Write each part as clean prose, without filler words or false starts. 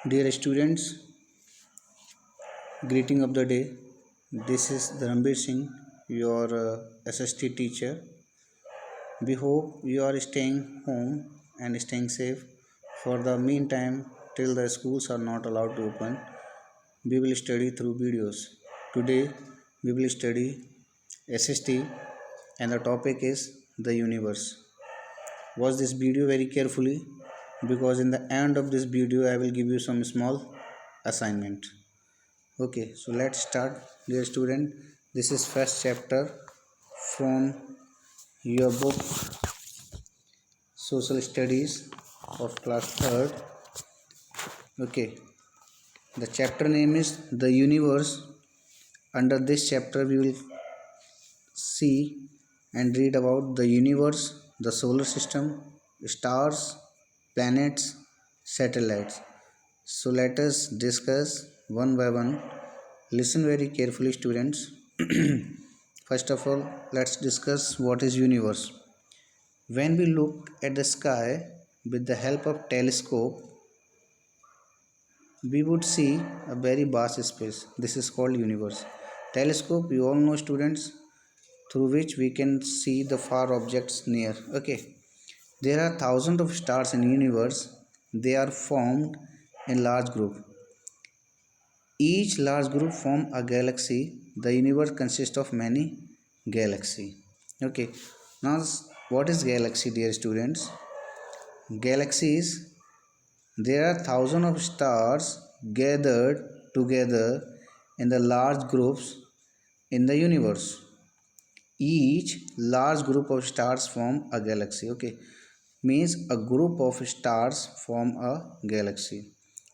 Dear students, greeting of the day. This is Dharambir Singh, your SST teacher. We hope you are staying home and staying safe. For the meantime, till the schools are not allowed to open, we will study through videos. Today, we will study SST and the topic is the universe. Watch this video very carefully because in the end of this video, I will give you some small assignment. Okay, so let's start, dear student. This is first chapter from your book Social Studies of class 3rd. Okay, the chapter name is The Universe. Under this chapter we will see and read about the universe, the solar system, stars, planets, satellites. So let us discuss one by one. Listen very carefully, students. First of all, let's discuss what is universe. When we look at the sky with the help of telescope, we would see a very vast space. This is called universe. Telescope, you all know, students, through which we can see the far objects near. Okay, there are thousands of stars in universe. They are formed in large group. Each large group form a galaxy. The universe consists of many galaxies. Okay, now what is galaxy, dear students? Galaxies, there are thousands of stars gathered together in the large groups in the universe. Each large group of stars form a galaxy. Okay, means a group of stars form a galaxy.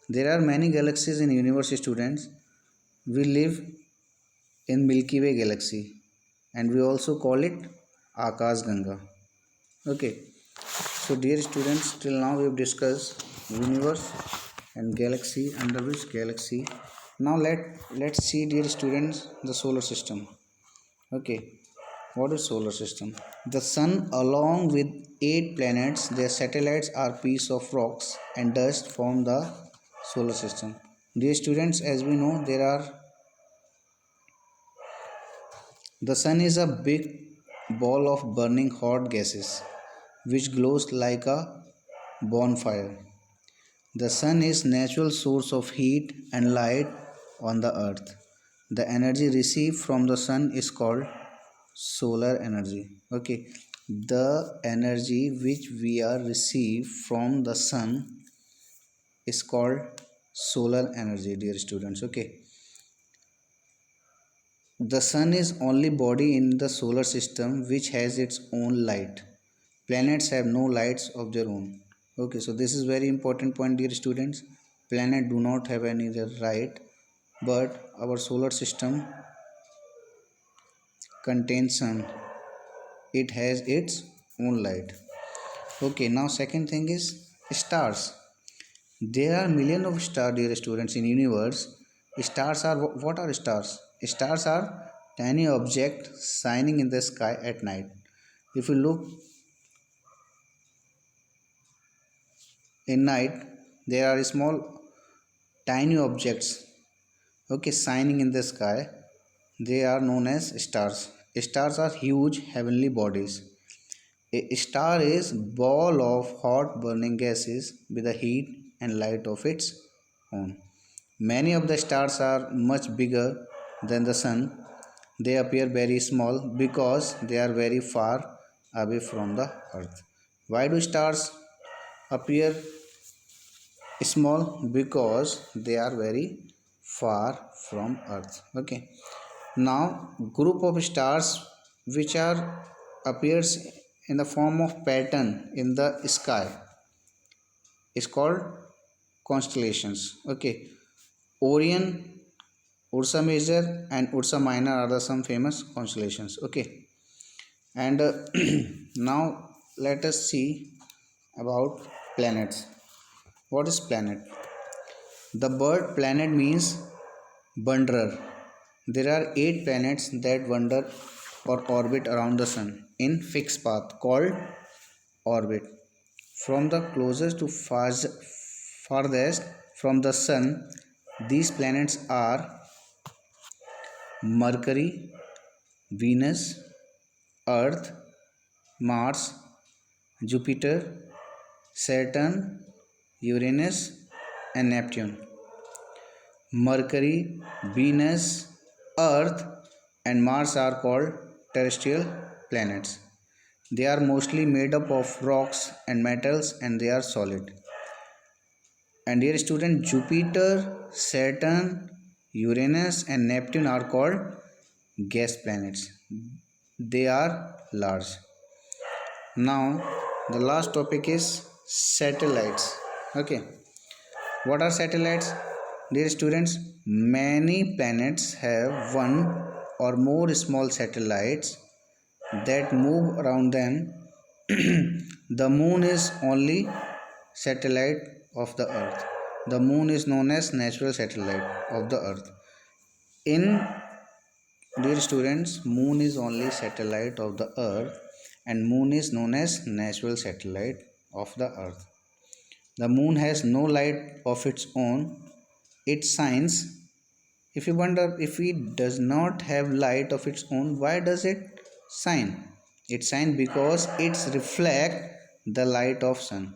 There are many galaxies in universe, students. We live in Milky Way galaxy and we also call it Akash Ganga. Okay, so dear students, till now we have discussed universe and galaxy. Under which galaxy? Now let's see, dear students, the solar system. Okay, what is solar system? The sun along with 8 planets, their satellites are piece of rocks and dust form the solar system. Dear students, as we know, the sun is a big ball of burning hot gases which glows like a bonfire. The sun is natural source of heat and light on the earth. The energy received from the sun is called solar energy. Okay, the energy which we are receive from the sun is called solar energy, dear students. Okay, the sun is only body in the solar system which has its own light. Planets have no lights of their own. Okay, so this is very important point, dear students. Planet do not have any light, but our solar system contains sun. It has its own light. Okay, now second thing is stars. There are millions of stars, dear students, in universe. Stars are, what are stars? Stars are tiny objects shining in the sky at night. If you look in night, there are small tiny objects, okay, shining in the sky. They are known as stars. Stars are huge heavenly bodies. A star is ball of hot burning gases with the heat and light of its own. Many of the stars are much bigger than the sun. They appear very small because they are very far away from the earth. Why do stars appear small? Because they are very far from earth. Okay, now group of stars which are appears in the form of pattern in the sky is called constellations. Okay, Orion, Ursa Major and Ursa Minor are the some famous constellations. Okay, and now let us see about planets. What is planet? The word planet means wanderer. There are 8 planets that wander or orbit around the sun in fixed path called orbit. From the closest to farthest from the sun. These planets are Mercury, Venus, Earth, Mars, Jupiter, Saturn, Uranus, and Neptune. Mercury, Venus, Earth, and Mars are called terrestrial planets. They are mostly made up of rocks and metals, and they are solid. And dear student, Jupiter, Saturn, Uranus, and Neptune are called gas planets. They are large. Now, the last topic is satellites. Okay, what are satellites? Dear students, many planets have one or more small satellites that move around them. The moon is only satellite of the earth. The moon is known as natural satellite of the earth. In Dear students, moon is only satellite of the earth, and moon is known as natural satellite of the earth. The moon has no light of its own. It shines. If you wonder, if it does not have light of its own, why does it shine? It shines because it reflects the light of sun.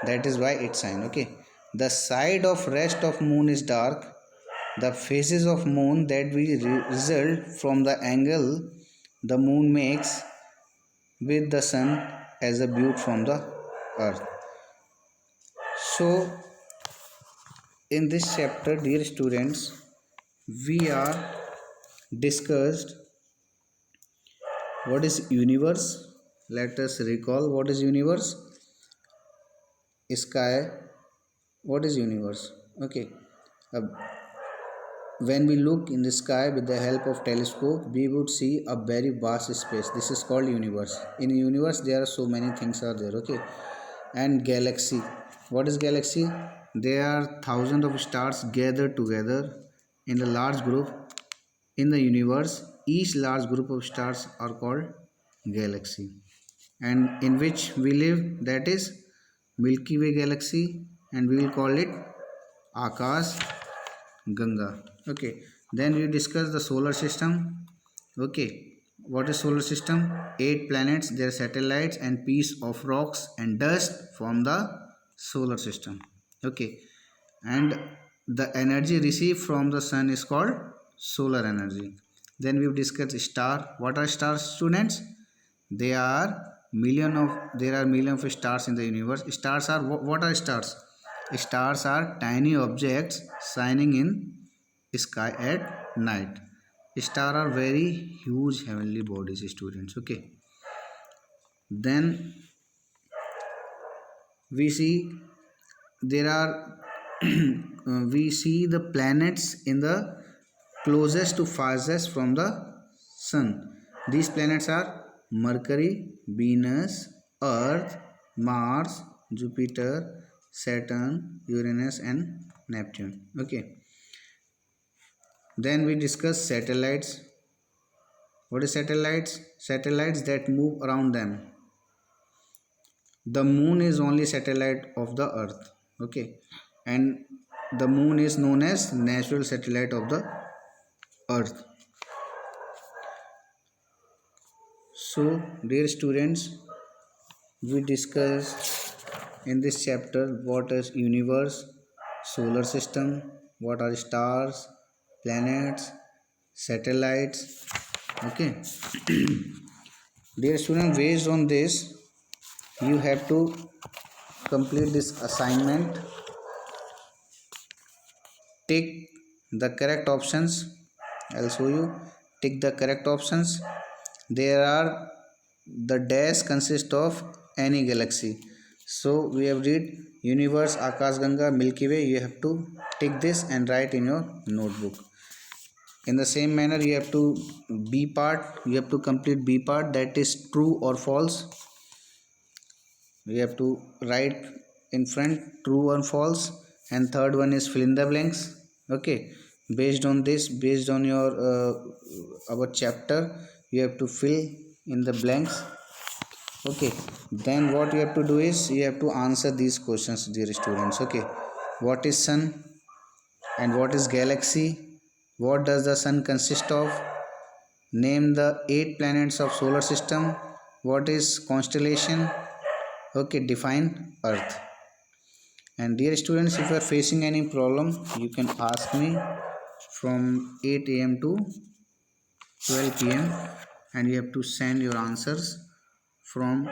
That is why it shines. Okay. The side of rest of moon is dark. The phases of moon that will result from the angle the moon makes with the sun as a butte from the earth. So in this chapter, dear students, we are discussed what is universe. Let us recall what is universe. Sky. What is universe? Okay. Uh, when we look in the sky with the help of telescope, we would see a very vast space. This is called universe. In universe, there are so many things are there. Okay. And galaxy. What is galaxy? There are thousands of stars gathered together in a large group in the universe. Each large group of stars are called galaxy, and in which we live, that is Milky Way galaxy, and we will call it Akash Ganga. Okay, then we discuss the solar system. Okay, what is solar system? 8 planets, their satellites, and piece of rocks and dust from the solar system. Okay, and the energy received from the sun is called solar energy. Then we've discussed star. What are stars, students? They are there are million of stars in the universe. Stars are what are stars? Stars are tiny objects shining in sky at night. Stars are very huge heavenly bodies, students. Okay. Then we see there are we see the planets in the closest to farthest from the sun. These planets are Mercury, Venus, Earth, Mars, Jupiter, Saturn, Uranus, and Neptune. Okay. Then we discuss satellites. What is satellites? Satellites that move around them. The moon is only satellite of the earth. Okay. And the moon is known as natural satellite of the earth. So dear students, we discussed in this chapter what is universe, solar system, what are stars, planets, satellites. Okay. Dear student, based on this, you have to complete this assignment. Tick the correct options. I'll show you. Tick the correct options. There are the dash consist of any galaxy. So we have read universe, Akash Ganga, Milky Way. You have to tick this and write in your notebook. In the same manner, you have to B part. You have to complete B part, that is true or false. We have to write in front true or false, and third one is fill in the blanks. Okay, based on this, based on your our chapter, you have to fill in the blanks. Okay, then what you have to do is you have to answer these questions, dear students. Okay, what is sun and what is galaxy, what does the sun consist of, name the 8 planets of solar system, what is constellation. Okay, define earth. And dear students, if you are facing any problem, you can ask me from 8 a.m. to 12 p.m. and you have to send your answers from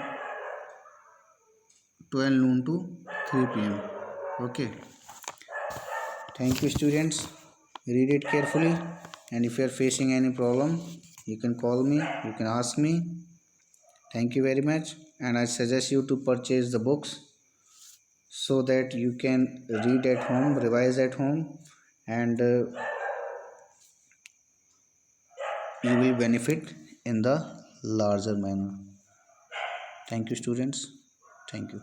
12 noon to 3 p.m. Okay, thank you students, read it carefully, and if you are facing any problem, you can call me, you can ask me. Thank you very much, and I suggest you to purchase the books so that you can read at home, revise at home, and you will benefit in the larger manner. Thank you students, thank you.